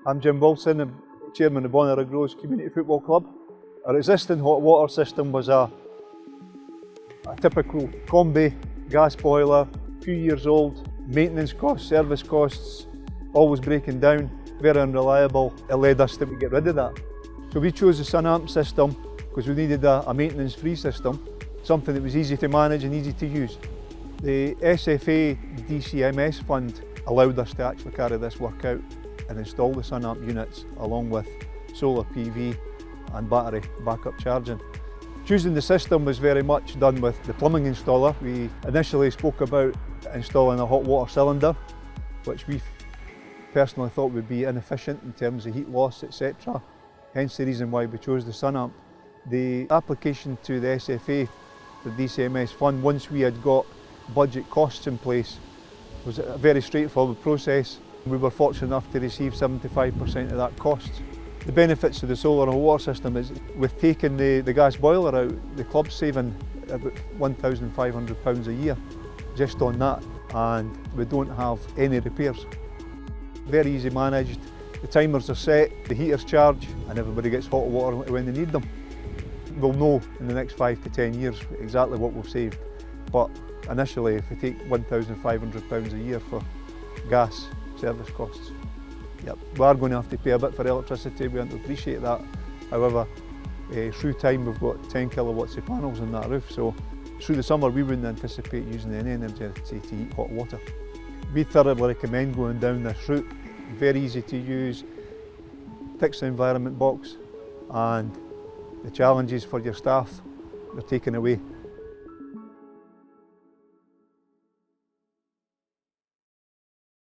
I'm Jim Wilson, I'm chairman of Bonnyrigg Community Football Club. Our existing hot water system was a typical combi gas boiler, a few years old, maintenance costs, service costs, always breaking down, very unreliable. It led us to get rid of that. So we chose the Sunamp system because we needed a maintenance-free system, something that was easy to manage and easy to use. The SFA DCMS fund allowed us to actually carry this work out and install the Sunamp units along with solar PV and battery backup charging. Choosing the system was very much done with the plumbing installer. We initially spoke about installing a hot water cylinder, which we personally thought would be inefficient in terms of heat loss, etc. Hence the reason why we chose the Sunamp. The application to the SFA, the DCMS fund, once we had got budget costs in place, was a very straightforward process. We were fortunate enough to receive 75% of that cost. The benefits of the solar and water system is, with taking the gas boiler out, the club's saving about £1,500 a year just on that, and we don't have any repairs. Very easy managed, the timers are set, the heaters charge, and everybody gets hot water when they need them. We'll know in the next 5 to 10 years exactly what we've saved, but initially if we take £1,500 a year for gas service costs, yep, we are going to have to pay a bit for electricity, we want to appreciate that. However, through time we've got 10 kilowatts of panels on that roof, so through the summer we wouldn't anticipate using any energy to heat hot water. We thoroughly recommend going down this route. Very easy to use, ticks the environment box, and the challenges for your staff are taken away.